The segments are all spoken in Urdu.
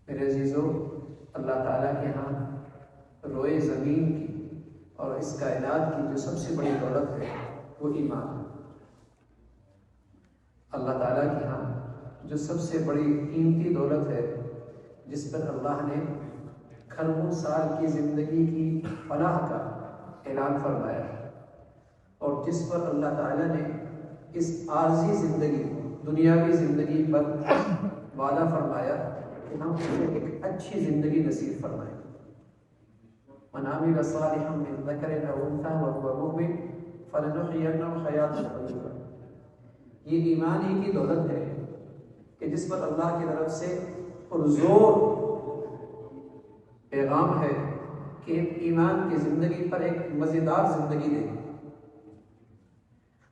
میرے عزیزو، اللہ تعالیٰ کے ہاں روئے زمین کی اور اس کائنات کی جو سب سے بڑی دولت ہے وہ ایمان ہے۔ اللہ تعالیٰ کے ہاں جو سب سے بڑی قیمتی دولت ہے، جس پر اللہ نے کھربوں سال کی زندگی کی فلاح کا اعلان فرمایا ہے، اور جس پر اللہ تعالیٰ نے اس عارضی زندگی دنیاوی زندگی پر وعدہ فرمایا کہ ہم اسے ایک اچھی زندگی نصیب فرمائیں۔ من عمل صالحا من ذکر او انثى وهو مؤمن فلنحيينه حیاتا طیبہ۔ یہ ایمان ہی کی دولت ہے کہ جس پر اللہ کی طرف سے پرزور پیغام ہے کہ ایمان کی زندگی پر ایک مزیدار زندگی دے،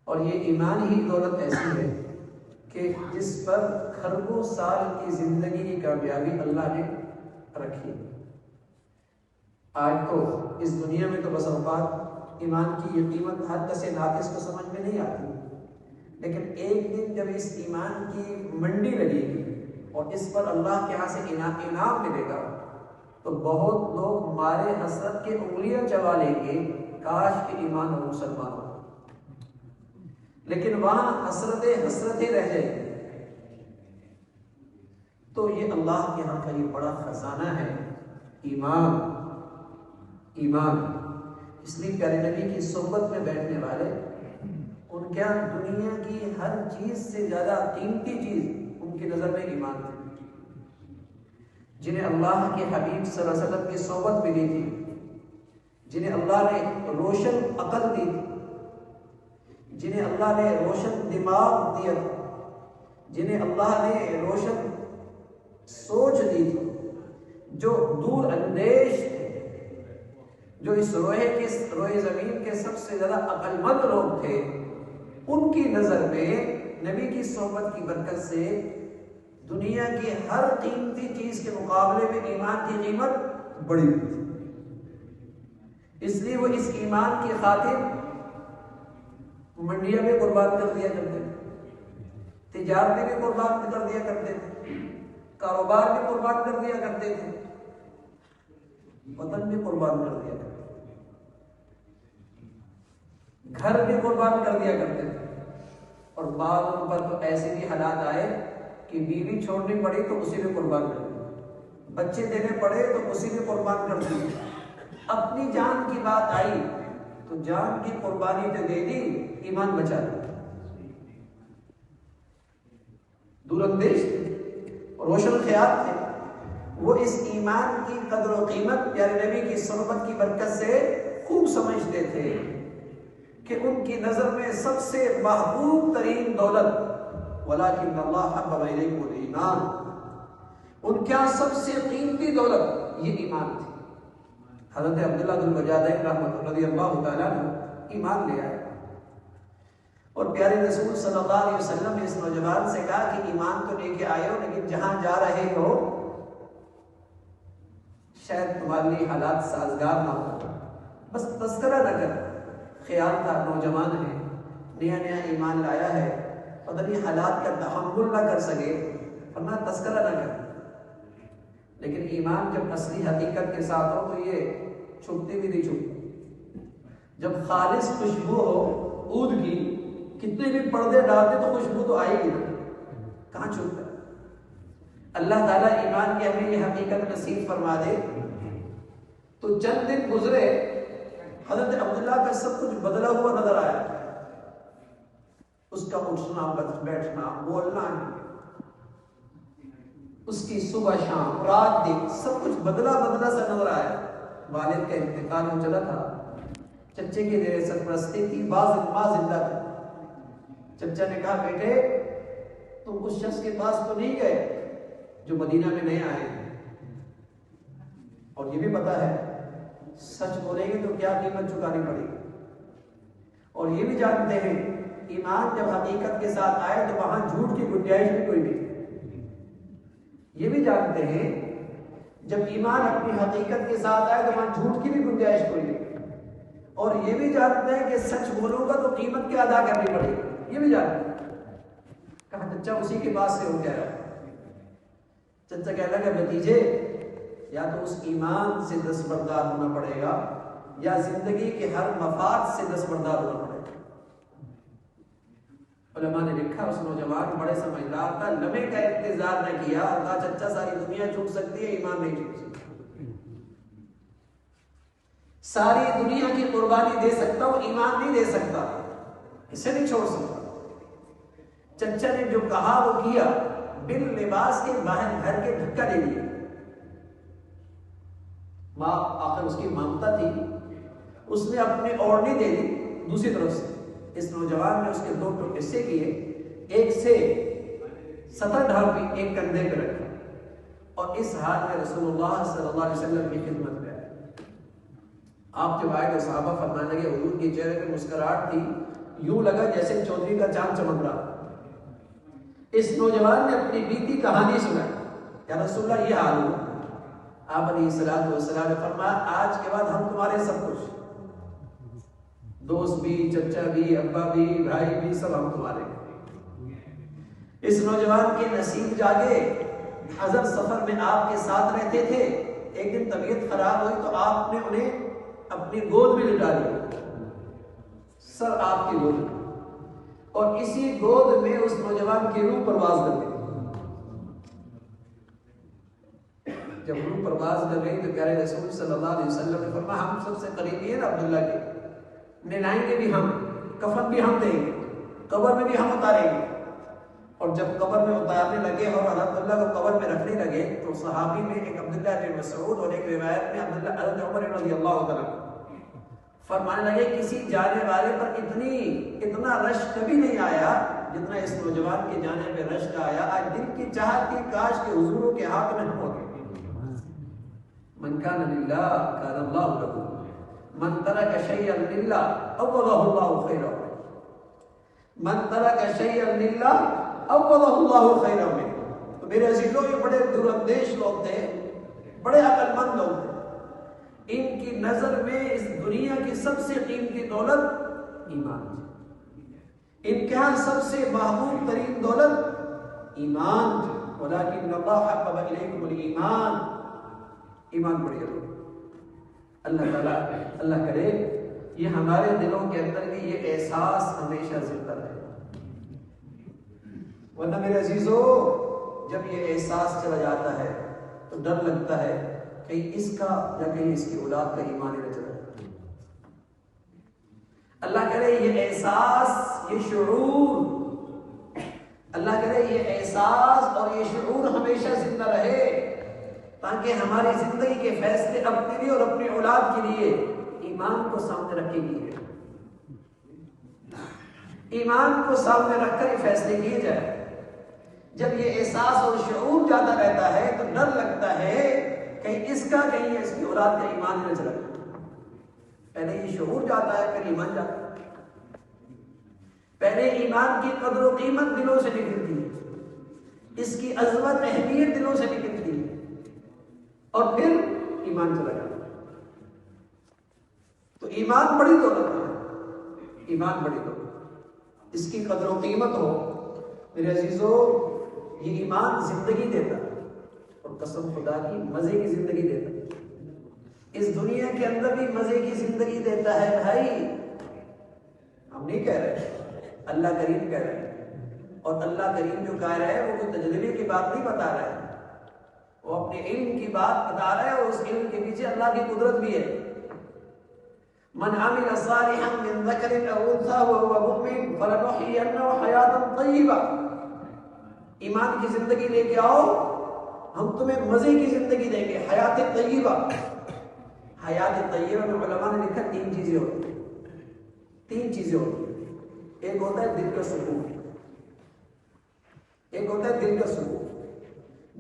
اور یہ ایمان ہی دولت ایسی ہے کہ جس پر کھربوں سال کی زندگی کی کامیابی اللہ نے رکھی۔ آج تو اس دنیا میں تو بس اوقات ایمان کی یہ قیمت ہر کس ناقص کو سمجھ میں نہیں آتی، لیکن ایک دن جب اس ایمان کی منڈی لگے گی اور اس پر اللہ کے ہاں سے انعام ملے گا تو بہت لوگ مارے حسرت کے انگلیاں چبا لیں گے، کاش کہ ایمان اور مسلمان ہو، لیکن وہاں حسرتیں رہ جائیں گی۔ تو یہ اللہ کے ہاں کا یہ بڑا خزانہ ہے ایمان۔ اس لیے پیارے نبی کی صحبت میں بیٹھنے والے ان کے دنیا کی ہر چیز سے زیادہ قیمتی چیز ان کی نظر میں ایمان تھی، جنہیں اللہ کے حبیب صلی اللہ علیہ وسلم کی صحبت ملی تھی، جنہیں اللہ نے روشن عقل دی تھی، جنہیں اللہ نے روشن دماغ دیا تھا، جنہیں اللہ نے روشن سوچ دی تھی، جو دور اندیش تھے، جو اس روئے زمین کے سب سے زیادہ عقل مند لوگ تھے، ان کی نظر میں نبی کی صحبت کی برکت سے دنیا کی ہر قیمتی چیز کے مقابلے میں ایمان کی قیمت بڑی ہوئی تھی۔ اس لیے وہ اس ایمان کی خاطر منڈیاں میں قربان کر دیا کرتے تھے، تجارتیں بھی قربان کر دیا کرتے تھے، کاروبار بھی قربان کر دیا کرتے تھے، وطن بھی قربان کر دیا کرتے تھے، گھر بھی قربان کر دیا کرتے تھے، اور بعض پر تو ایسے بھی حالات آئے کہ بیوی چھوڑنی پڑی تو اسی میں قربان کر دی، بچے دینے پڑے تو اسی میں قربان کر دی، اپنی جان کی بات آئی تو جان کی قربانی تو دے دی، ایمان بچا دیا۔ دور اندیش تھے، روشن خیال تھے، وہ اس ایمان کی قدر و قیمت پیارے نبی کی صحبت کی برکت سے خوب سمجھتے تھے کہ ان کی نظر میں سب سے محبوب ترین دولت وَلَٰكِنَّ اللَّهَ حَبَّبَ إِلَيْكُمُ الْإِيمَانَ، ان کیا سب سے قیمتی دولت یہ ایمان تھی۔ حضرت عبداللہ بن مجاہد رحمۃ رضی اللہ تعالیٰ نے ایمان لے آئے، اور پیارے رسول صلی اللہ علیہ وسلم نے اس نوجوان سے کہا کہ ایمان تو لے کے آئے ہو، لیکن جہاں جا رہے ہو شاید تمہارے لیے حالات سازگار نہ ہو، بس تذکرہ نہ کر۔ خیال تھا نوجوان ہے، نیا نیا ایمان لایا ہے، پتہ نہیں حالات کا تحمل نہ کر سکے، ورنہ تذکرہ نہ کر۔ لیکن ایمان جب اصلی حقیقت کے ساتھ ہو تو یہ چھپتی بھی نہیں چھپتی۔ جب خالص خوشبو ہو عود کی، کتنے بھی پردے ڈالتے تو خوشبو تو آئے گی نا، کہاں چھپتا ہے۔ اللہ تعالیٰ ایمان کی ہمیں یہ حقیقت نصیب فرما دے۔ تو چند دن گزرے، حضرت عبداللہ کا سب کچھ بدلا ہوا نظر آیا، اس کا اٹھنا بیٹھنا بولنا، اس کی صبح شام رات دن سب کچھ بدلا سا نظر آیا۔ والد کا انتقال ہو چلا تھا، چچے کی زیر سرپرستی تھی، ماں زندہ تھا۔ چچا نے کہا بیٹے تم اس شخص کے پاس تو نہیں گئے جو مدینہ میں نئے آئے ہیں، اور یہ بھی پتا ہے سچ بولیں گے تو کیا قیمت چکانی پڑے گی، اور یہ بھی جانتے ہیں ایمان جب حقیقت کے ساتھ آئے تو وہاں جھوٹ کی گنجائش بھی کوئی نہیں۔ یہ بھی جانتے ہیں جب ایمان اپنی حقیقت کے ساتھ آئے تو وہاں جھوٹ کی بھی گنجائش کوئی نہیں، اور یہ بھی جانتے ہیں کہ سچ بولوں گا تو قیمت کیا ادا کرنی پڑے گی، یہ بھی جانتے ہیں۔ کہا چچا اسی کے پاس سے ہو کیا رہا، چچا کہنے لگا بھتیجے یا تو اس ایمان سے دستبردار ہونا پڑے گا یا زندگی کے ہر مفاد سے دستبردار ہونا پڑے گا۔ علماء نے لکھا اس نوجوان بڑے سمجھدار تھا، لمحے کا انتظار نہ کیا اور کہا چچا ساری دنیا چھوٹ سکتی ہے، ایمان نہیں چھوٹ سکتی، ساری دنیا کی قربانی دے سکتا ہوں، ایمان نہیں دے سکتا، اسے نہیں چھوڑ سکتا۔ چچا نے جو کہا وہ کیا، بن لباس کے باہر گھر کے دھکا دے دیا۔ ماں آخر اس کی مامتا تھی، اس نے اپنی اوڑھنی دے دی دوسری طرف سے، اس نوجوان نے اس کے دو حصے کیے، ایک سے سطح ڈھانپی، ایک کندھے پہ رکھا، اور اس حال میں رسول اللہ صلی اللہ علیہ وسلم کی خدمت میں آئے۔ آپ جب آئے تو صحابہ فرمانے لگے حضور کے چہرے پہ مسکراہٹ تھی، یوں لگا جیسے چودھری کا چاند چمک رہا۔ اس نوجوان نے اپنی بیتی کہانی سنائی، یا رسول اللہ یہ حال ہوا۔ آپ علیہ السلام نے فرمایا آج کے بعد ہم تمہارے سب کچھ، دوست بھی، چچا بھی، ابا بھی، بھائی بھی، سب ہم تمہارے۔ اس نوجوان کے نصیب جاگے، حضرت سفر میں آپ کے ساتھ رہتے تھے، ایک دن طبیعت خراب ہوئی تو آپ نے انہیں اپنی گود میں لٹا لیا، سر آپ کی گود میں، اور اسی گود میں اس نوجوان کی روح پرواز کر گئی۔ جب روح پرواز کر گئی تو پیارے رسول صلی اللہ علیہ وسلم نے فرمایا ہم سب سے قریبی ہیں نا عبداللہ کے، نہلائیں گے بھی ہم، کفن بھی ہم دیں گے، قبر میں بھی ہم اتاریں گے۔ اور جب قبر میں اتارنے لگے اور عبداللہ کو قبر میں رکھنے لگے تو صحابی میں ایک عبداللہ بن مسعود اور ایک روایت میں عبداللہ عمر رضی اللہ تعالیٰ فرمانے لگے کسی جانے والے پر اتنا رش کبھی نہیں آیا جتنا اس نوجوان کے جانے پہ رش کا آیا۔ آج دل کی چاہت تھی کاش کے حضوروں کے ہاتھ میں ہم ہوتے۔ من کان للہ کان اللہ لہ، من ترک شیئا للہ عوضہ اللہ خیرا، من ترک شیئا للہ عوضہ اللہ خیرا میں۔ تو میرے عزیزوں یہ بڑے دور اندیش لوگ تھے، بڑے عقل مند لوگ تھے، ان کی نظر میں اس دنیا کی سب سے قیمتی دولت ایمان تھی، ان کے ہاں سب سے محبوب ترین دولت ایمان تھی۔ ولیکن اللہ حبب الیکم الایمان، ایمان بڑھیا لوگ۔ اللہ تعالیٰ اللہ کرے یہ ہمارے دلوں کے اندر بھی یہ احساس ہمیشہ زندہ رہے، ورنہ میرے عزیزو جب یہ احساس چلا جاتا ہے تو ڈر لگتا ہے کہیں اس کا یا کہیں اس کی اولاد کا ایمان ہی نہ چلا جائے۔ اللہ کرے یہ احساس، یہ شعور، اللہ کرے یہ احساس اور یہ شعور ہمیشہ زندہ رہے، تاکہ ہماری زندگی کے فیصلے اپنے لیے اور اپنی اولاد کے لیے ایمان کو سامنے رکھ کے کیے، ایمان کو سامنے رکھ کر یہ فیصلے کیے جائے۔ جب یہ احساس اور شعور جاتا رہتا ہے تو ڈر لگتا ہے کہیں اس کا کہیں اس کی اولاد کا ایمان نہ چلا جائے۔ پہلے یہ شعور جاتا ہے پھر ایمان جاتا ہے، پہلے ایمان کی قدر و قیمت دلوں سے نکلتی ہے، اس کی عظمت اہمیت دلوں سے نکلتی ہے، اور پھر ایمان چلا جاتا ہے۔ تو ایمان بڑی دولت ہے، ایمان بڑی دولت، اس کی قدر و قیمت ہو میرے عزیزو۔ یہ ایمان زندگی دیتا ہے، اور قسم خدا کی مزے کی زندگی دیتا ہے، اس دنیا کے اندر بھی مزے کی زندگی دیتا ہے بھائی، ہم نہیں کہہ رہے، اللہ کریم کہہ رہے ہیں، اور اللہ کریم جو کہہ رہا ہے وہ کوئی تجربے کی بات نہیں بتا رہا ہے، وہ اپنے علم کی بات بتا رہا ہے، اور اس علم کے پیچھے اللہ کی قدرت بھی ہے۔ من عمل صالحا من ذکر او انثى وهو مؤمن فلنحيينه حیاتا طیبہ، ایمان کی زندگی لے کے آؤ، ہم تمہیں مزے کی زندگی دیں گے، حیات طیبہ۔ حیات طیبہ میں علماء نے لکھا تین چیزیں ہوتی ہیں، تین چیزیں ہوتی ہیں، ایک ہوتا ہے دل کا سکون، ایک ہوتا ہے دل کا سکون،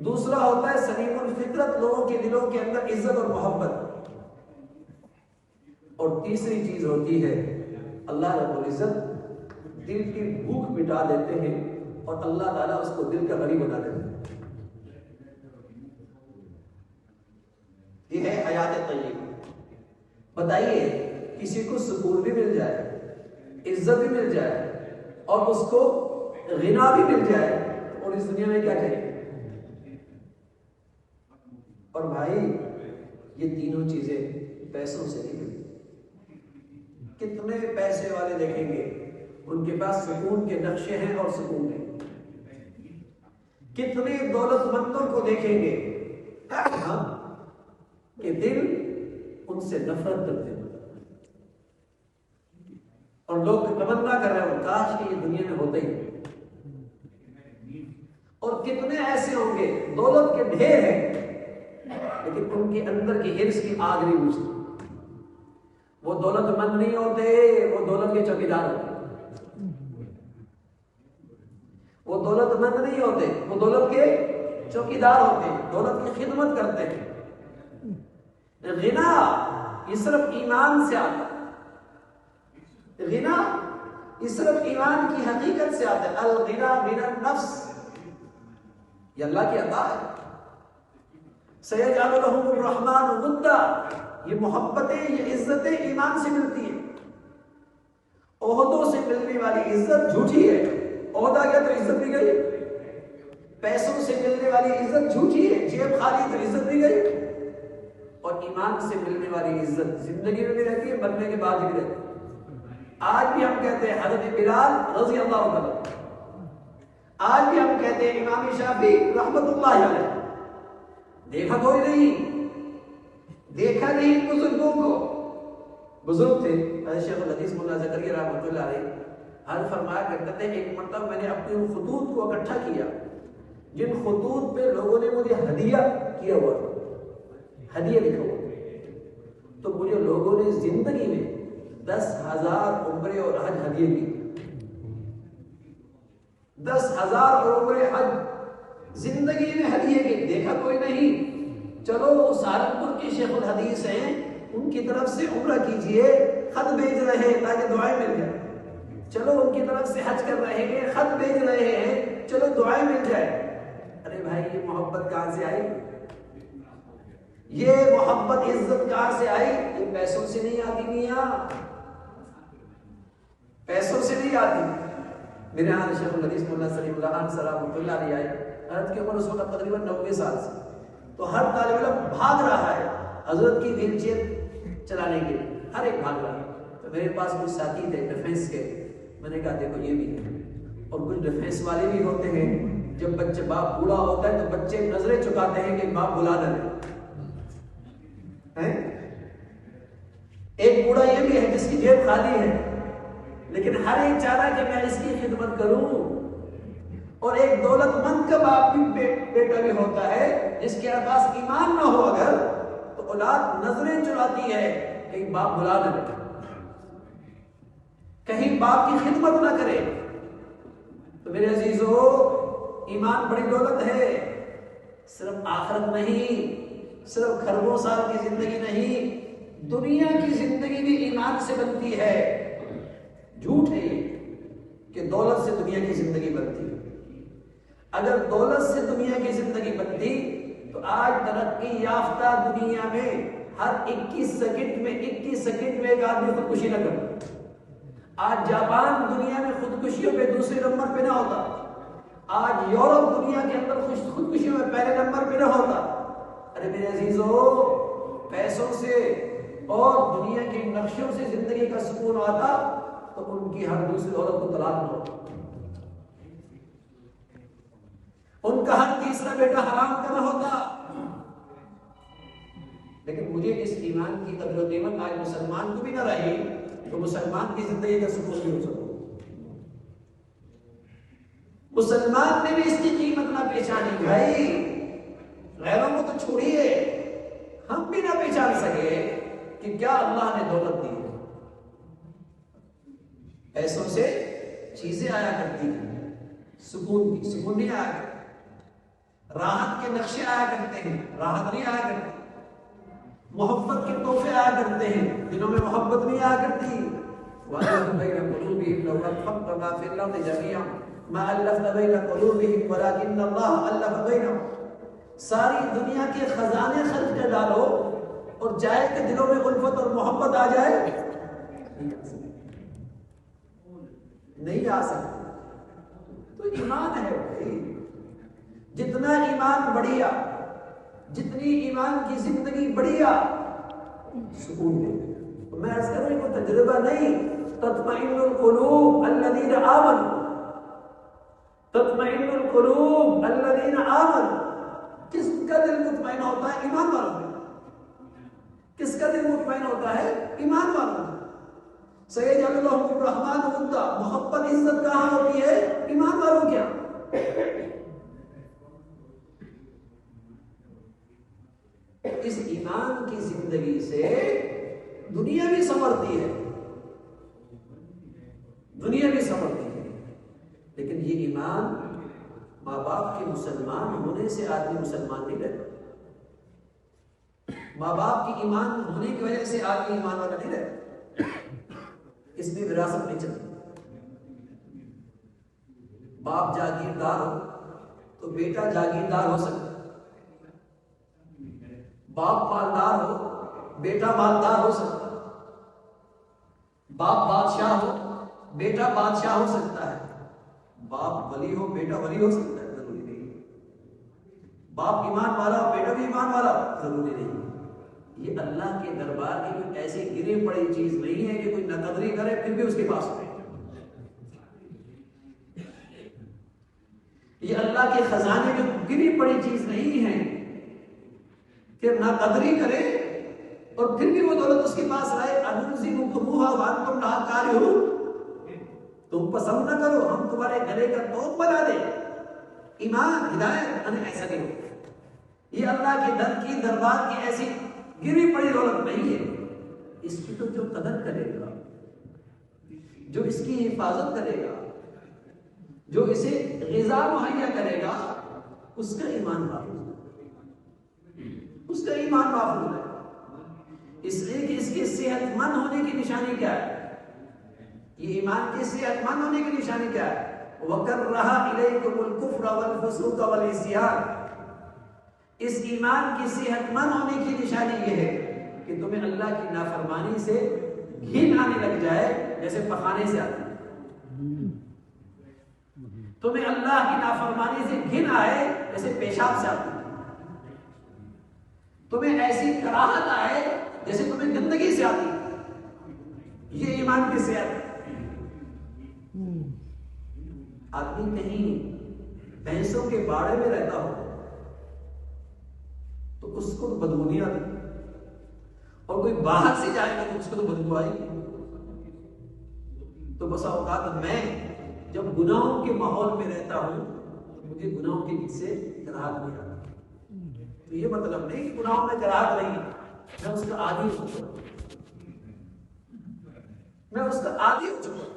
دوسرا ہوتا ہے سلیم الفطرت، لوگوں کے دلوں کے اندر عزت اور محبت، اور تیسری چیز ہوتی ہے اللہ رب العزت دل کی بھوک مٹا دیتے ہیں اور اللہ تعالیٰ اس کو دل کا غنی بنا دیتے ہیں۔ یہ ہے حیات طیبہ۔ بتائیے کسی کو سکون بھی مل جائے، عزت بھی مل جائے، اور اس کو غنا بھی مل جائے، اور اس دنیا میں کیا چاہیے؟ اور بھائی یہ تینوں چیزیں پیسوں سے نہیں ملتی. کتنے پیسے والے دیکھیں گے ان کے پاس سکون کے نقشے ہیں اور سکون ہے. کتنے دولت مندوں کو دیکھیں گے کہ دل ان سے نفرت کرتے ہیں اور لوگ تمنا کر رہے ہیں کاش کہ یہ دنیا میں ہوتے ہی. اور کتنے ایسے ہوں گے دولت کے ڈھیر ہیں لیکن ان کے اندر کی ہرس کی آگ نہیں بجھتی. وہ دولت مند نہیں ہوتے, وہ دولت کے چوکیدار ہوتے. وہ دولت مند نہیں ہوتے, وہ دولت کے چوکیدار ہوتے, دولت کی خدمت کرتے ہیں. غنا یہ صرف ایمان سے آتا ہے. غنا یہ صرف ایمان کی حقیقت سے آتا ہے. الغنا غنا النفس, یہ اللہ کی عطا ہے. سیجعل لهم الرحمن ودا, یہ محبتیں یہ عزتیں ایمان سے ملتی ہیں. عہدوں سے ملنے والی عزت جھوٹی ہے. عہدہ گیا تو عزت بھی گئی. پیسوں سے ملنے والی عزت جھوٹی ہے, جیب خالی تو عزت بھی گئی. اور ایمان سے ملنے والی عزت زندگی میں بھی رہتی ہے, مرنے کے بعد بھی رہتی ہے. آج بھی ہم کہتے ہیں حضرت بلال رضی اللہ عنہ, آج بھی ہم کہتے ہیں امام شافعی رحمت اللہ علیہ. دیکھا کوئی نہیں, دیکھا نہیں بزرگوں کو. بزرگ تھے شیخ الحدیث مولانا زکریا رحمۃ اللہ علیہ, ہر فرمایا کرتے تھے ایک مرتبہ میں نے اپنے ان خطوط کو اکٹھا کیا جن خطوط پہ لوگوں نے مجھے ہدیہ کیا ہوا تھا, ہدیہ لکھا ہوا, تو مجھے لوگوں نے زندگی میں 10,000 عمرے اور حج ہدیہ کی. 10,000 عمرے حج زندگی میں ہدیہ کی. دیکھا کوئی نہیں, چلو سہارنپور کے شیخ الحدیث ہیں, ان کی طرف سے عمرہ کیجئے, خط بھیج رہے ہیں تاکہ دعائیں مل جائیں. چلو ان کی طرف سے حج کر رہے ہیں, خط بھیج رہے ہیں, چلو دعائیں مل جائیں. ارے بھائی یہ محبت کہاں سے آئی؟ یہ محبت عزت کہاں سے آئی؟ یہ پیسوں سے نہیں آتی میاں, پیسوں سے نہیں آتی. میرے یہاں شیخ الحدیث مولانا سلیم اللہ خان رحمۃ اللہ علیہ آئے. حضرت کی عمر اس وقت تقریباً 90 سال سے, تو ہر طالب علم بھاگ رہا ہے حضرت کی ویل چیئر چلانے کے لیے, ہر ایک بھاگ رہا ہے. تو میرے پاس کچھ ساتھی تھے ڈیفینس کے, میں نے کہا دیکھو یہ بھی ہے, اور کچھ ڈیفینس والے بھی ہوتے ہیں جب بچے باپ بوڑھا ہوتا ہے تو بچے نظریں چکاتے ہیں کہ باپ بلا نہ لے. ایک بوڑھا یہ بھی ہے جس کی جیب خالی ہے لیکن ہر ایک چاہ رہا ہے کہ میں اس کی خدمت کروں. اور ایک دولت مند کا باپ بھی بیٹا بھی ہوتا ہے جس کے پاس ایمان نہ ہو اگر, تو اولاد نظریں چراتی ہے کہیں باپ بلا نہ لے, کہیں باپ کی خدمت نہ کرے. تو میرے عزیزو, ایمان بڑی دولت ہے, صرف آخرت نہیں, صرف کھربوں سال کی زندگی نہیں, دنیا کی زندگی بھی ایمان سے بنتی ہے. جھوٹ ہے کہ دولت سے دنیا کی زندگی بنتی ہے. اگر دولت سے دنیا کی زندگی بنتی تو آج ترقی یافتہ دنیا میں ہر 21 سیکنڈ میں ایک آدمی خودکشی نہ کرتا. آج جاپان دنیا میں خودکشیوں پہ دوسرے نمبر پہ نہ ہوتا. آج یورپ دنیا کے اندر خودکشیوں میں پہلے نمبر پہ نہ ہوتا. ارے میرے عزیزو, پیسوں سے اور دنیا کے نقشوں سے زندگی کا سکون آتا تو ان کی ہر دوسری عورت کو طلاق نہ ہوتا, ان کا ہر تیسرا بیٹا حرام کا نہ ہوتا. لیکن مجھے اس ایمان کی قدر و قیمت آج مسلمان کو بھی نہ رہی تو مسلمان کی زندگی کا سکون بھی ہو سکتا. مسلمان نے بھی اس کی قیمت نہ پہچانی. بھائی غیروں کو تو چھوڑیے, ہم بھی نہ پہچان سکے کہ کیا اللہ نے دولت دی ہے. پیسوں سے چیزیں آیا کرتی ہیں, سکون نہیں آیا کرتی. راحت کے نقشے آیا کرتے ہیں, راحت نہیں آیا کرتی. محبت کے تحفے آیا کرتے ہیں, دلوں میں محبت نہیں آیا کرتی. وَأَلَّفَ بَيْنَ قُلُوبِهِمْ لَوْ أَنفَقْتَ مَا فِي الْأَرْضِ جَمِيعًا مَا أَلَّفْتَ بَيْنَ قُلُوبِهِمْ وَلَكِنَّ اللَّهَ أَلَّفَ بَيْنَهُمْ. ساری دنیا کے خزانے خرچ کر ڈالو اور جائے کہ دلوں میں الفت اور محبت آ جائے, نہیں آ سکتی. تو ایمان ہے بھائی, جتنا ایمان بڑھیا جتنی ایمان کی زندگی بڑھیا سکون دے. تو میں عرض کروں یہ کوئی تجربہ نہیں. تطمئن القلوب الذین آمنوا، تطمئن القلوب الذین آمنوا. کس کا دل مطمئن ہوتا ہے؟ ایمان والوں کا. کس کا دل مطمئن ہوتا ہے؟ ایمان والوں کا. سیجعل لهم الرحمن ودا. محبت عزت کہاں ہوتی ہے؟ ایمان والوں کیا. اس ایمان کی زندگی سے دنیا بھی سنورتی ہے، دنیا بھی سنورتی ہے. لیکن یہ ایمان ماں باپ کے مسلمان ہونے سے آدمی مسلمان نہیں رہتا. ماں باپ کی ایمان ہونے کی وجہ سے آدمی ایمان والا نہیں رہتا. اس میں وراثت نہیں چلتی. باپ جاگیردار ہو تو بیٹا جاگیردار ہو سکتا ہے. باپ مالدار ہو بیٹا مالدار ہو سکتا ہے. باپ بادشاہ ہو بیٹا بادشاہ ہو سکتا ہے. باپ ولی ہو بیٹا ولی ہو سکتا ہے. ضروری نہیں. باپ ایمان والا ہو بیٹا بھی ایمان والا ہو. ضروری نہیں. یہ اللہ کے دربار کی کوئی ایسی گری پڑی چیز نہیں ہے کہ کوئی نقدری کرے پھر بھی اس کے پاس ہو. یہ اللہ کے خزانے میں گری پڑی چیز نہیں ہے کہ نہ قدری کرے اور پھر بھی وہ دولت اس کے پاس رہے. انزمکموہا وانتم لہا کارہون. تم پسند نہ کرو ہم تمہارے گلے کا توق بنا دیں. ایمان ہدایت ایسا نہیں ہو. یہ اللہ کے در کی دربار کی ایسی گری پڑی دولت نہیں ہے. اس کی تو جو قدر کرے گا، جو اس کی حفاظت کرے گا، جو اسے غذا مہیا کرے گا، اس کا ایمان محفوظ ہے. اس کا ایمان محفوظ ہے. اس لیے کہ اس کے صحت مند ہونے کی نشانی کیا ہے؟ یہ ایمان کے صحت مند ہونے کی نشانی کیا ہے؟ وَكَرَّهَ إِلَيْكُمُ الْكُفْرَ وَالْفُسُوقَ وَالْعِصْيَانَ. اس ایمان کی صحت مند ہونے کی نشانی یہ ہے کہ تمہیں اللہ کی نافرمانی سے گھن آنے لگ جائے جیسے پخانے سے آتی ہے. تمہیں اللہ کی نافرمانی سے گھن آئے جیسے پیشاب سے آتی ہے. تمہیں ایسی کراہت آئے جیسے تمہیں گندگی سے آتی ہے. یہ ایمان کی صحت ہے. آدمی کہیں بھینسوں کے باڑے میں رہتا ہو تو اس کو تو بدبو نہیں آتی، اور کوئی باہر سے جائے گا تو اس کو تو بدبو آئے گی. تو بسا اوقات میں جب گناہوں کے ماحول میں رہتا ہوں تو مجھے گناہوں کی سے کراہت نہیں آتی. تو یہ مطلب نہیں کہ گناہوں میں کراہت نہیں، میں اس کا عادی ہو چکا ہوں. میں اس کا عادی ہو چکا ہوں.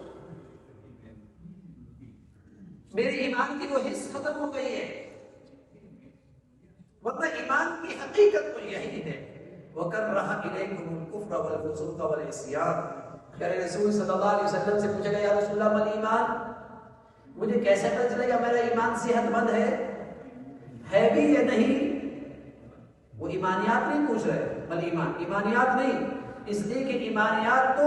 میرے ایمان کی وہ حص ختم ہو گئی ہے. ورنہ ایمان کی حقیقت تو یہی ہے. وَكَرَّهَ إِلَيْكُمُ الْكُفْرَ وَالْفُسُوقَ وَالْعِصْيَانَ. پیارے رسول صلی اللہ علیہ وسلم سے پوچھا گیا یا رسول اللہ مل ایمان، مجھے کیسے پتہ چلے گا میرا ایمان صحت مند ہے بھی یا نہیں؟ وہ ایمانیات نہیں پوچھ رہے. مل ایمان ایمانیات نہیں، اس لیے کہ ایمانیات تو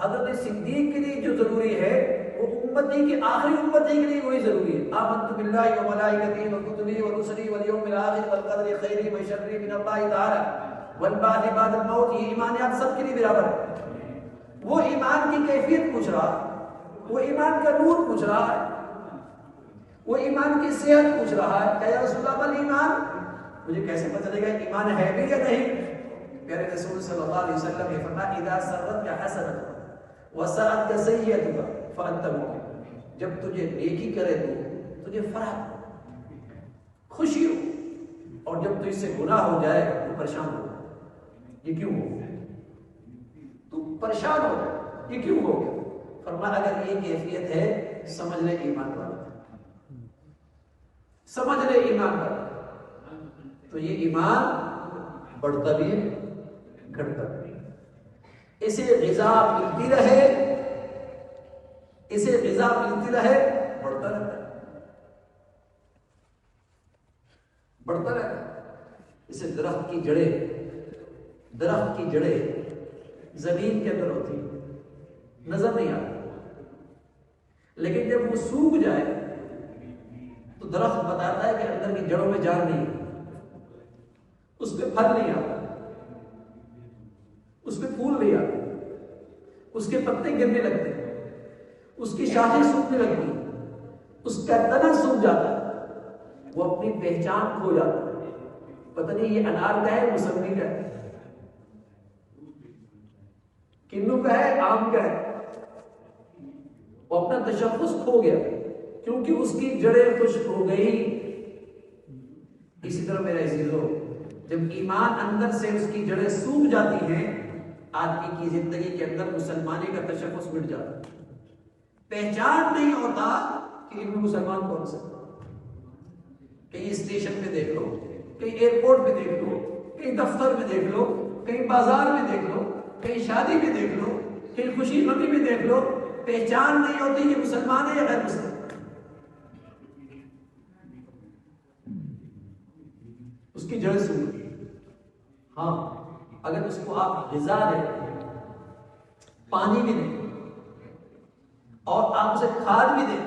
حضرت صدیق کے لیے جو ضروری ہے وہ امتی کے آخری امتی کے لیے وہی ضروری ہے. آمنت باللہ و ملائکتہ و کتبہ و رسلہ والیوم الآخر والقدر خیرہ و شرہ من اللہ تعالی والبعث بعد الموت. یہ ایمانیات سب کے لیے برابر ہے. وہ ایمان کی کیفیت پوچھ رہا، وہ ایمان کا نور پوچھ رہا ہے، وہ ایمان کی صحت پوچھ رہا ہے. کہ یا رسول اللہ بل ایمان، مجھے کیسے پتہ چلے گا ایمان ہے بھی یا نہیں؟ پیارے رسول صلی اللہ علیہ وسلم نے فرمایا اذا سرتک حسنۃ وساءتک سیئۃ فانت مؤمن. جب تجھے نیکی کرے تو تجھے فرح خوشی ہو، اور جب تجھ سے گناہ ہو جائے تو پریشان ہو. یہ کیوں ہو؟ تو پریشان ہو جائے، یہ کیوں ہو گیا؟ فرمایا اگر یہ کیفیت ہے سمجھ لے ایمان والا، سمجھ لے ایمان والا. تو یہ ایمان بڑھتا بھی ہے گھٹتا بھی ہے. اسے غذا ملتی رہے، اسے غذا ملتی رہے، بڑھتا رہتا ہے، بڑھتا رہتا ہے. اسے درخت کی جڑیں زمین کے اندر ہوتی نظر نہیں آتی، لیکن جب وہ سوکھ جائے تو درخت بتاتا ہے کہ اندر کی جڑوں میں جان نہیں. اس پہ پھل نہیں آتا، اس پہ پھول نہیں آتے، اس کے پتے گرنے لگتے ہیں، اس کی شاخیں سوکھنے لگتی ہیں، اس کا تنا سوکھ جاتا ہے، وہ اپنی پہچان کھو جاتا ہے، پتہ نہیں یہ انار کا ہے موسمی کا ہے، کنو کا ہے آم کا ہے، وہ اپنا تشخص کھو گیا کیونکہ اس کی جڑیں خشک ہو گئی۔ اسی طرح میرے عزیزو، جب ایمان اندر سے اس کی جڑیں سوکھ جاتی ہیں، آدمی کی زندگی کے اندر مسلمانی کا تشخص مٹ جاتا ہے، پہچان نہیں ہوتا کہ ان میں مسلمان کون سے۔ کہیں اسٹیشن پہ دیکھ لو، کہیں ایئرپورٹ پہ دیکھ لو، کہیں دفتر میں دیکھ لو، کہیں بازار میں دیکھ لو، کہیں شادی میں دیکھ لو، کہیں خوشی غمی میں دیکھ لو، پہچان نہیں ہوتی کہ مسلمان ہے یا غیر مسلم۔ اس کی جڑ سوکھ۔ ہاں، اگر اس کو آپ غذا دیں، پانی بھی دیں اور آپ اسے کھاد بھی دیں،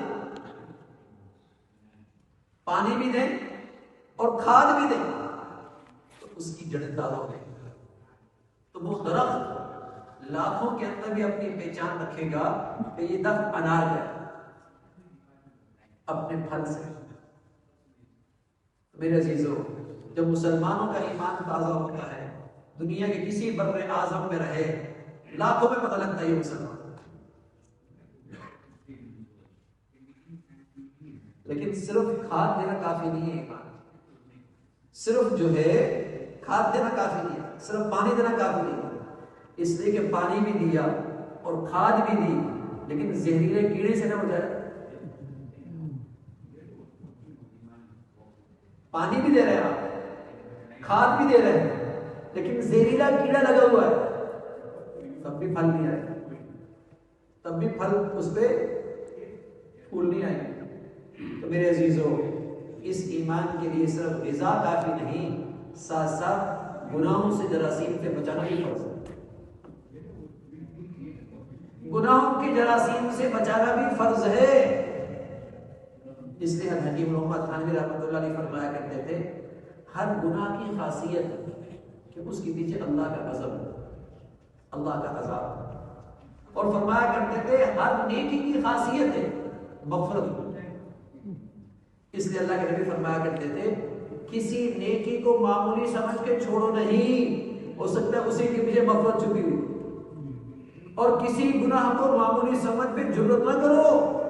پانی بھی دیں اور کھاد بھی دیں، تو اس کی جڑیں تازہ ہو جائیں گی، تو وہ درخت لاکھوں کے اندر بھی اپنی پہچان رکھے گا کہ یہ درخت انار کا ہے اپنے پھل سے۔ میرے عزیزو، جب مسلمانوں کا ایمان تازہ ہوتا ہے، دنیا کے کسی بر اعظم میں رہے، لاکھوں میں پتہ لگتا ہے یہ مسلمان، لیکن صرف کھاد دینا کافی نہیں ہے ایمان، صرف جو ہے کھاد دینا کافی نہیں ہے، صرف پانی دینا کافی نہیں ہے، اس لیے کہ پانی بھی دیا اور کھاد بھی دی، لیکن زہریلے کیڑے سے نہ بچایا۔ پانی بھی دے رہے ہیں آپ، کھاد بھی دے رہے ہیں، لیکن زہریلا کیڑا لگا ہوا ہے، تب بھی پھل نہیں آئے، تب بھی پھل اس پہ پھول نہیں آئے۔ تو میرے عزیزو، اس ایمان کے لیے صرف غذا کافی نہیں، ساتھ ساتھ گناہوں سے جراثیم سے بچانا بھی فرض ہے، گناہوں کے جراثیم سے بچانا بھی فرض ہے۔ اس لیے حکیم محمد تھانوی رحمۃ اللہ علیہ فرمایا کرتے تھے، ہر گناہ کی خاصیت کہ اس کے پیچھے اللہ کا غضب، اللہ کا عذاب، اور فرمایا کرتے تھے ہر نیکی کی خاصیت ہے مغفرت۔ اس لیے اللہ کے نبی فرمایا کرتے تھے، کسی نیکی کو معمولی سمجھ کے چھوڑو نہیں، ہو سکتا ہے اسی کے پیچھے مغفرت چھپی ہوئی، اور کسی گناہ کو معمولی سمجھ پہ جرت نہ کرو،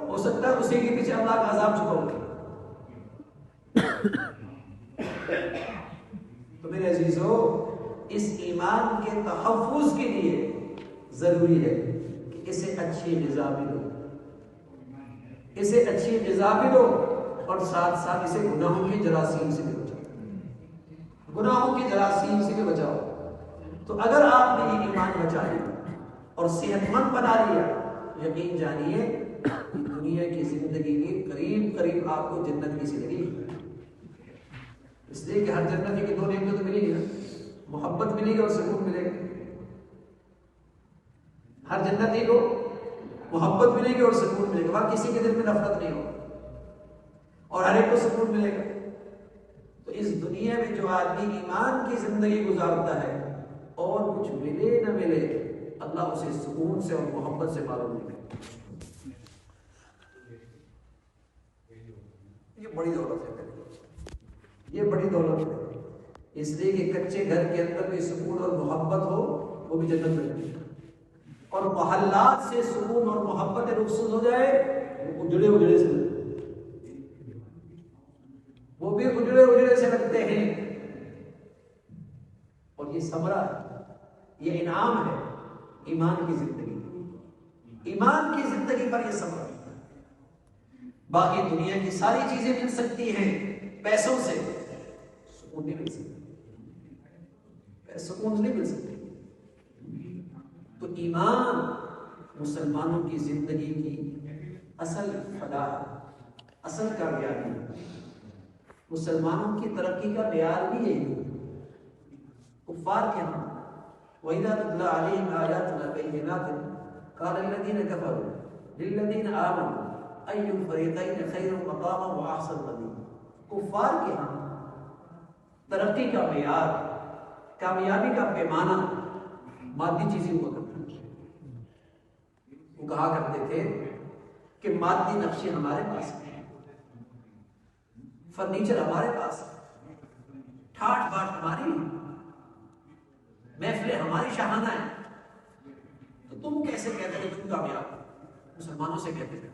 ہو سکتا ہے اسی کے پیچھے اللہ کا عذاب چھپا ہو۔ تو میرے عزیزو، اس ایمان کے تحفظ کے لیے ضروری ہے کہ اسے اچھی غذا بھی دو، اسے اچھی غذا بھی دو، اور ساتھ ساتھ اسے گناہوں کے جراثیم سے بھی بچاؤ، گناہوں کے جراثیم سے بھی بچاؤ۔ تو اگر آپ نے یہ ایمان بچایا اور صحت مند بنا لیا، یقین جانیے دنیا کی زندگی کی قریب قریب آپ کو جنت کی زندگی، اس لیے کہ ہر جنتی کی دو نعمتیں تو ملیں گی نا، محبت ملے گی اور سکون ملے گا۔ ہر جنتی کو محبت ملے گی اور سکون ملے گا، وہاں کسی کے دل میں نفرت نہیں ہوگی، اور ہر ایک کو سکون ملے گا۔ تو اس دنیا میں جو آدمی ایمان کی زندگی گزارتا ہے، اور کچھ ملے نہ ملے، اللہ اسے سکون سے اور محبت سے معلوم نہیں۔ یہ بڑی دولت ہے، یہ بڑی دولت ہے، اس لیے کہ کچے گھر کے اندر بھی سکون اور محبت ہو، وہ بھی جنت میں، اور محلات سے سکون اور محبت رخصت ہو جائے، وہ اجڑے اجڑے سے، وہ بھی اجڑے اجڑے سے لگتے ہیں، اور یہ ثمرہ ہے، یہ انعام ہے ایمان کی زندگی، ایمان کی زندگی پر یہ ثمرہ ہے۔ باقی دنیا کی ساری چیزیں مل سکتی ہیں پیسوں سے، سکون نہیں مل سکتا، سکون نہیں مل سکتی۔ تو ایمان مسلمانوں کی زندگی کی اصل فلاح، اصل کامیابی، مسلمانوں کی ترقی کا معیار بھی یہی ہے۔ کفار کے ہاں وَإِذَا تُتْلَىٰ عَلَيْهِمْ آيَاتُنَا بَيِّنَاتٍ قَالَ الَّذِينَ كَفَرُوا لِلَّذِينَ آمَنُوا أَيُّ الْفَرِيقَيْنِ خَيْرٌ مَقَامًا وَأَحْسَنُ نَدِيًّا۔ کفار کے ہاں ترقی کا معیار، کامیابی کا پیمانہ مادی چیزیں ہوا کرتا ہے۔ وہ کہا کرتے تھے کہ مادی نقشے ہمارے پاس ہیں، فرنیچر ہمارے پاس ہے، ٹھاٹ باٹ ہماری، محفلیں ہماری شاہانہ ہیں، تو تم کیسے کہتے ہو تم کامیاب؟ مسلمانوں سے کہتے تھے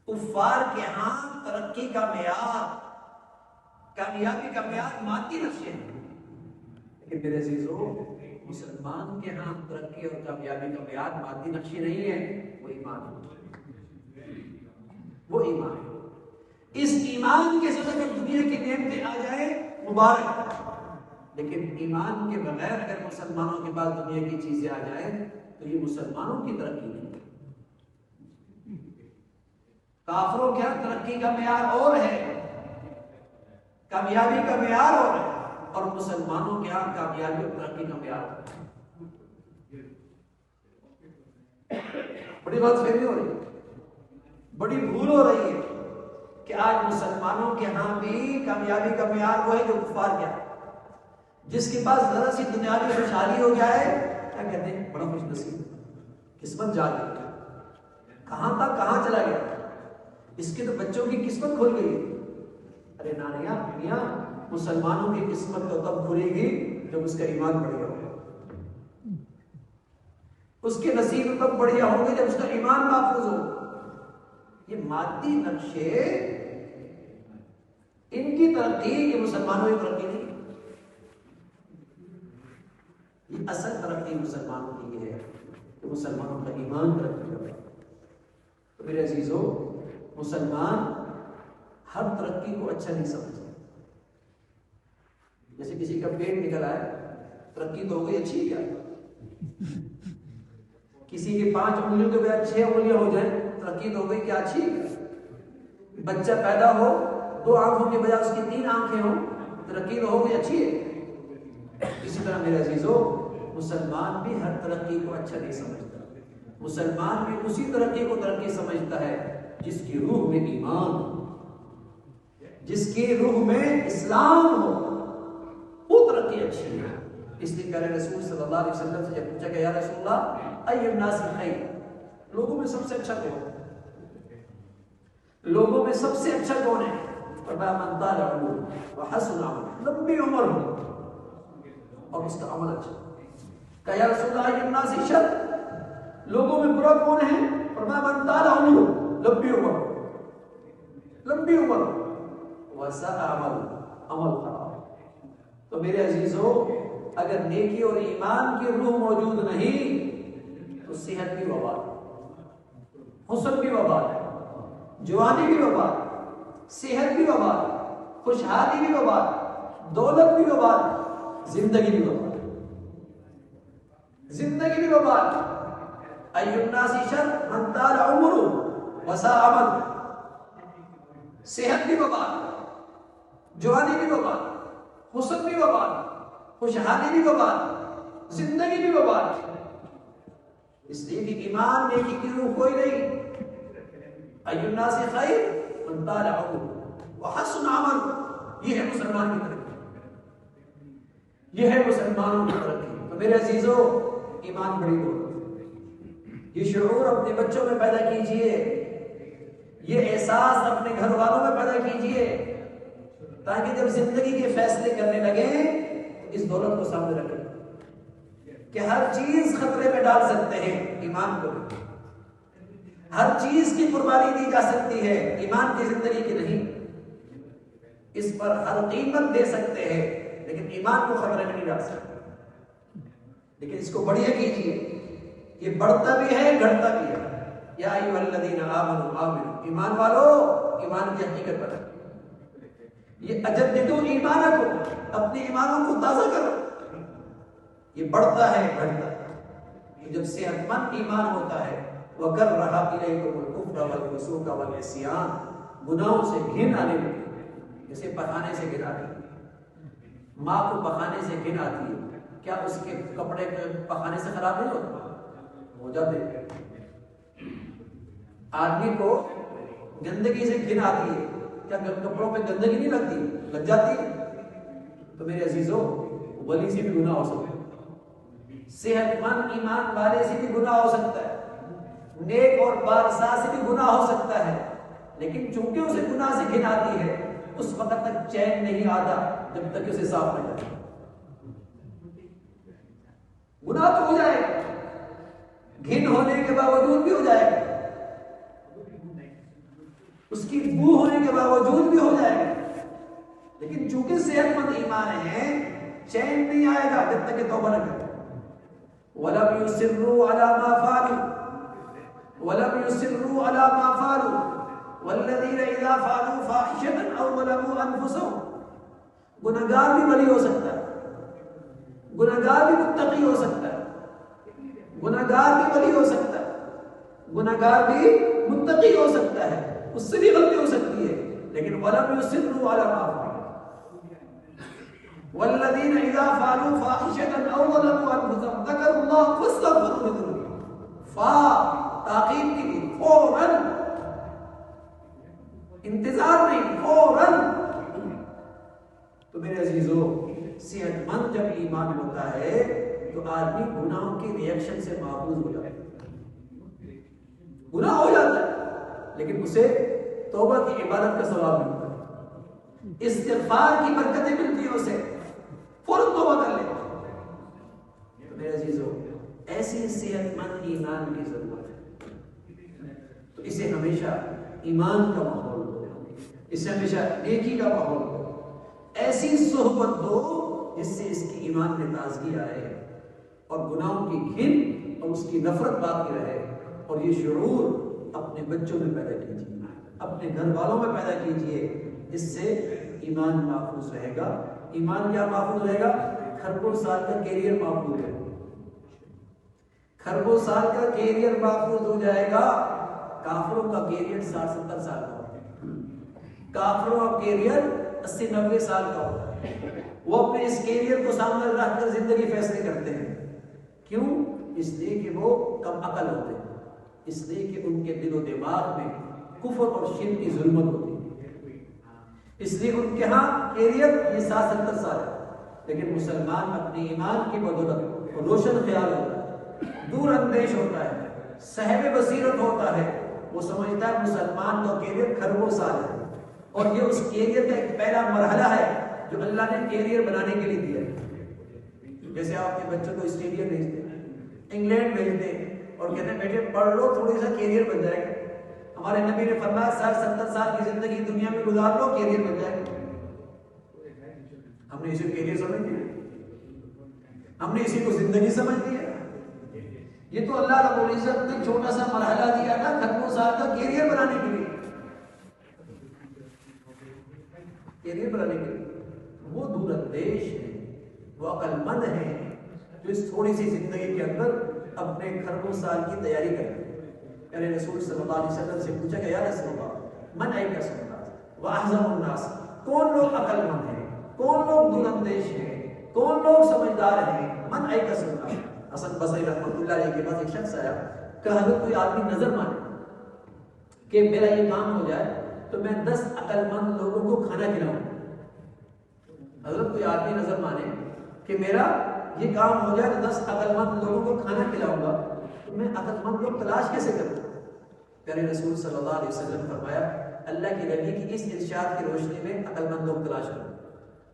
کفار کے ہاں ترقی کا معیار، کامیابی کا معیار مادی نقشے ہیں، لیکن میرے عزیزو مسلمان کے ہاں ترقی اور کامیابی کا معیار مادی نقشے نہیں ہے، وہ ایمان ہے، وہ ایمان ہے۔ اس ایمان کے ساتھ اگر دنیا کی نعمتیں آ جائیں مبارک، لیکن ایمان کے بغیر اگر مسلمانوں کے پاس دنیا کی چیزیں آ جائیں تو یہ مسلمانوں کی ترقی نہیں ہے۔ کافروں کے ہاں ترقی کا معیار اور ہے، کامیابی کا معیار اور ہے، اور مسلمانوں کے ہاں کامیابی اور ترقی کا معیار ہے۔ بڑی غلط فہمی ہو رہی ہے، بڑی بھول ہو رہی ہے کہ آج مسلمانوں کے ہاں بھی کامیابی کا معیار وہ ہے جو کفار کیا، جس کے پاس ذرا سی دنیاوی خوشحالی ہو جائے کیا کہتے ہیں بڑا خوش نصیب، قسمت جا گئی، کہاں تھا کہاں چلا گیا، اس کے تو بچوں کی قسمت کھل گئی۔ ارے نانیاں میاں، مسلمانوں کی قسمت تو تب کھلے گی جب اس کا ایمان بڑھیا ہوگا، اس کے نصیب تب بڑھیا ہوں گے جب اس کا ایمان محفوظ ہو۔ یہ مادی نقشے ان کی ترقی، یہ مسلمانوں کی ترقی نہیں، یہ اصل ترقی مسلمانوں کی یہ ہے کہ مسلمانوں کا ایمان ترقی کر رہا ہے۔ تو میرے عزیزو مسلمان ہر ترقی کو اچھا نہیں سمجھتا۔ جیسے کسی کا پیٹ نکل آئے ترقی تو ہو گئی، اچھی کیا، کسی کے 5 انگلیوں کے بجائے 6 انگلیاں ہو جائیں ترقی تو ہو گئی، کیا اچھی ہے۔ بچہ پیدا ہو 2 آنکھوں کے بجائے اس کی 3 آنکھیں ہوں ترقی تو ہو گئی، اچھی ہے۔ اسی طرح میرے عزیزو مسلمان بھی ہر ترقی کو اچھا نہیں سمجھتا، مسلمان بھی اسی ترقی کو ترقی سمجھتا ہے جس کی روح میں ایمان ہو، جس کی روح میں اسلام ہو، وہ ترقی اچھی ہے۔ اس لیے پیارے رسول صلی اللہ علیہ وسلم سے جب پوچھا کہ یا رسول اللہ ای الناس خیر، لوگوں میں سب سے اچھا کون ہے، لوگوں میں سب سے اچھا کون ہے؟ فرمایا من طال عمره وحسن عمله، لمبی عمر ہو اور اس کا عمل اچھا۔ کہ یا رسول اللہ ای الناس شر، لوگوں میں برا کون ہے؟ فرمایا من طال عمره، لمبی عمر، لمبی عمر، وساء عمل، عمل خراب۔ تو میرے عزیزو اگر نیکی اور ایمان کی روح موجود نہیں تو صحت بھی وبال، حسن بھی وبال ہے، جوانی بھی وبال، صحت بھی وبال، خوشحالی بھی وبال، دولت بھی وبال، زندگی بھی وبال، زندگی بھی وبال۔ ای الناس شر من طال عمره وساء عمل، صحت بھی وبال، جوانی بھی وبال، حسن بھی وبال، خوشحالی بھی وبال، زندگی بھی وبال۔ اس لیے کہ ایمان نیکی کی روح کوئی نہیں۔ ای الناس خیر من طال عمره وحسن عمل، یہ ہے مسلمان کی ترقی، یہ ہے مسلمانوں کی ترقی۔ تو میرے عزیزو ایمان بڑی دولت، یہ شعور اپنے بچوں میں پیدا کیجئے، یہ احساس اپنے گھر والوں میں پیدا کیجئے، تاکہ جب زندگی کے فیصلے کرنے لگیں تو اس دولت کو سامنے رکھیں کہ ہر چیز خطرے میں ڈال سکتے ہیں ایمان کو، ہر چیز کی قربانی دی جا سکتی ہے ایمان کی زندگی کی نہیں، اس پر ہر قیمت دے سکتے ہیں لیکن ایمان کو خطرے میں نہیں ڈال سکتے۔ لیکن اس کو بڑھیا کیجئے، یہ بڑھتا بھی ہے گھٹتا بھی ہے۔ یا ایھا الذین آمنوا آمنوا، ایمان والو ایمان کی حقیقت بتائیں، یہ اجددوا ایمانکم، اپنے ایمانوں کو تازہ کرو، یہ بڑھتا ہے گھٹتا ہے۔ جب صحت مند ایمان ہوتا ہے وَكَرَّهَ إِلَيْكُمُ الْكُفْرَ وَالْفُسُوقَ وَالْعِصْيَانَ، گناہوں سے گھن آنے لگتی، جیسے پخانے سے گھن آتی ہے، ماں کو پخانے سے گھن آتی ہے، کیا اس کے کپڑے پخانے سے خراب نہیں ہوتے؟ ہو جاتے ہیں۔ آدمی کو گندگی سے گھن آتی ہے، کیا کپڑوں پہ گندگی نہیں لگتی؟ لگ جاتی ہے۔ تو میرے عزیزوں ولی سے بھی گناہ ہو سکتا ہے، صحت مند ایمان والے سے بھی گناہ ہو سکتا ہے، نیک اور بارسا سے بھی گناہ ہو سکتا ہے، لیکن چونکہ اسے گناہ سے گھن آتی ہے اس وقت تک چین نہیں آتا جب تک اسے صاف نہ کرے۔ گناہ تو ہو جائے گا، گھن ہونے کے باوجود بھی ہو جائے گا، اس کی بو ہونے کے باوجود بھی ہو جائے گا، لیکن چونکہ صحت مند ایمان ہے چین نہیں آئے گا جب تک کہ توبہ نہ کرے۔ وَلَمْ يُصِرُّوا عَلَى مَا فَعَلُوا وَلَمْ يُصِرُّوا عَلَى مَا فَعَلُوا وَالَّذِينَ إِذَا فَعَلُوا فَاحِشَةً أَوْ ظَلَمُوا أَنفُسَهُمْ، گنہگار بھی ولی ہو سکتا ہے، گنہگار بھی متقی ہو سکتا ہے، گنہگار بھی ولی ہو سکتا ہے، گنہگار بھی متقی ہو سکتا ہے، اس سے بھی غلطی ہو سکتی ہے، لیکن وَلَمْ يُصِرُّوا عَلَى مَا فَعَلُوا وَالَّذِينَ إِذَا فَعَلُوا فَاحِشَةً أَوْ ظَلَمُوا أَنفُسَهُمْ ذَكَرُوا اللَّهَ فَاسْتَغْفَرُوا لِذُنُوبِهِمْ، تاکید کی بھی فوراً، انتظار نہیں، فوراً۔ تو میرے عزیزو صحت مند جب ایمان ہوتا ہے تو آدمی گناہوں کے ریئیکشن سے محفوظ ہو جاتا ہے، گناہ ہو جاتا ہے لیکن اسے توبہ کی عبادت کا ثواب ملتا ہے، استغفار کی برکتیں ملتی ہیں، اسے فوراً توبہ کر لے۔ تو میرے عزیزو ایسی صحت مند ایمان کی ضرورت ہے، تو اسے ہمیشہ ایمان کا ماحول دو، اسے ہمیشہ نیکی کا ماحول دو، ایسی صحبت دو جس سے اس کی ایمان میں تازگی آئے اور گناہوں کی گھن اور اس کی نفرت باقی رہے، اور یہ شعور اپنے بچوں میں پیدا کیجیے، اپنے گھر والوں میں پیدا کیجیے، اس سے ایمان محفوظ رہے گا۔ ایمان کیا محفوظ رہے گا؟ کھربوں سال کا کیریئر محفوظ ہے، کھربوں سال کا کیریئر محفوظ ہو جائے گا۔ کافروں کا کیریئر 60-70 سال کا ہوتا ہے، کافروں کا کیریئر 80-90 سال کا ہوتا ہے، وہ اپنے اس کیریئر کو سامنے رکھ کر زندگی فیصلے کرتے ہیں۔ کیوں؟ اس لیے کہ وہ کم عقل ہوتے ہیں، اس لیے کہ ان کے دل و دماغ میں کفر اور شرک کی ظلمت ہوتی ہے، اس لیے ان کے ہاں کیریئر یہ 60-70 سال ہے۔ لیکن مسلمان اپنے ایمان کی بدولت روشن خیال ہوتا ہے، دور اندیش ہوتا ہے، صاحب بصیرت ہوتا ہے، وہ سمجھتا ہے مسلمان کا کیریئر کھربوں سال ہے، اور یہ اس کیریئر کا ایک پہلا مرحلہ ہے جو اللہ نے کیریئر بنانے کے لیے دیا ہے۔ جیسے آپ کے بچوں کو اسٹیڈیم بھیجتے ہیں، انگلینڈ بھیجتے ہیں اور کہتے ہیں بیٹے پڑھ لو تھوڑی سا کیریئر بن جائے گا۔ ہمارے نبی نے فرمایا 60-70 سال کی زندگی دنیا میں گزار لو کیریئر بن جائے گا۔ ہم نے اسی کو کیریئر سمجھ لیا، ہم نے اسی کو زندگی سمجھ لیا۔ یہ تو اللہ رب العزت نے چھوٹا سا مرحلہ دیا تھا کھربوں سال کا کیریئر بنانے کے لیے، کیریئر بنانے کے لیے۔ وہ دور اندیش ہیں، وہ عقل مند ہیں جو اس تھوڑی سی زندگی کے اندر اپنے کھربوں سال کی تیاری کرتے ہیں۔ یعنی رسول صلی اللہ علیہ وسلم سے پوچھا گیا یا رسول اللہ من ایکس الناس واحزم الناس، کون لوگ عقل مند ہیں، کون لوگ دور اندیش ہیں، کون لوگ سمجھدار ہیں؟ من ایکس الناس۔ حسن بصری رحمۃ اللہ علیہ کے پاس ایک شخص آیا کہ حضرت کوئی آدمی نظر مانے کہ میرا یہ کام ہو جائے تو میں 10 عقل مند لوگوں کو کھانا کھلاؤں۔ حضرت کوئی آدمی نظر مانے کہ میرا یہ کام ہو جائے تو 10 عقل مند لوگوں کو کھانا کھلاؤں گا، تو میں عقل مند لوگ تلاش کیسے کروں؟ پیارے رسول صلی اللہ علیہ وسلم نے فرمایا اللہ کے نبی کی اس ارشاد کی روشنی میں عقل مند لوگ تلاش کرو۔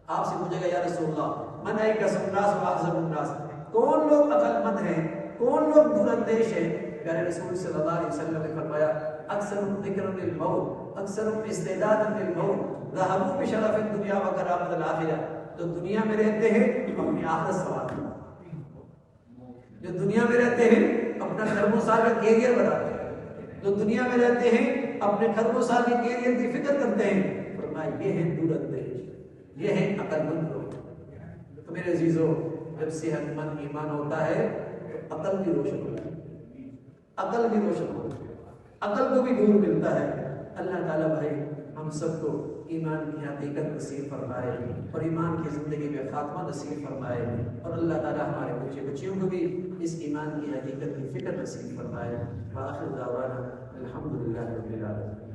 آپ سے پوچھے گا یا رسول اللہ من ایکس الناس واحزم الناس، کون لوگ عقل مند ہیں، کون لوگ دور اندیش ہیں؟ پیارے رسول صلی اللہ علیہ وسلم نے فرمایا اکثر ذکر للموت، اکثر استعداد للموت، ذهبوا بشرف الدنیا وکرامۃ الآخرہ، جو دنیا میں رہتے ہیں اپنی آخرت سنوارتے ہیں، جو دنیا میں رہتے ہیں اپنا کھربوں سال کا کیریئر بناتے ہیں، جو دنیا میں رہتے ہیں اپنے کھربوں سال کے کیریئر کی فکر کرتے ہیں۔ فرمایا یہ ہیں دور اندیش، یہ ہیں عقل مند لوگ۔ تو میرے عزیزو جب صحت مند ایمان ہوتا ہے تو عقل بھی روشن ہوتا ہے، عقل بھی روشن ہوتا ہے، عقل کو بھی نور ملتا ہے۔ اللہ تعالیٰ بھائی ہم سب کو ایمان کی حقیقت نصیب فرمائے اور ایمان کی زندگی میں خاتمہ نصیب فرمائے، اور اللہ تعالیٰ ہمارے بچے بچیوں کو بھی اس ایمان کی حقیقت کی فکر نصیب فرمائے۔ وآخر دعوانا الحمدللہ رب العالمین۔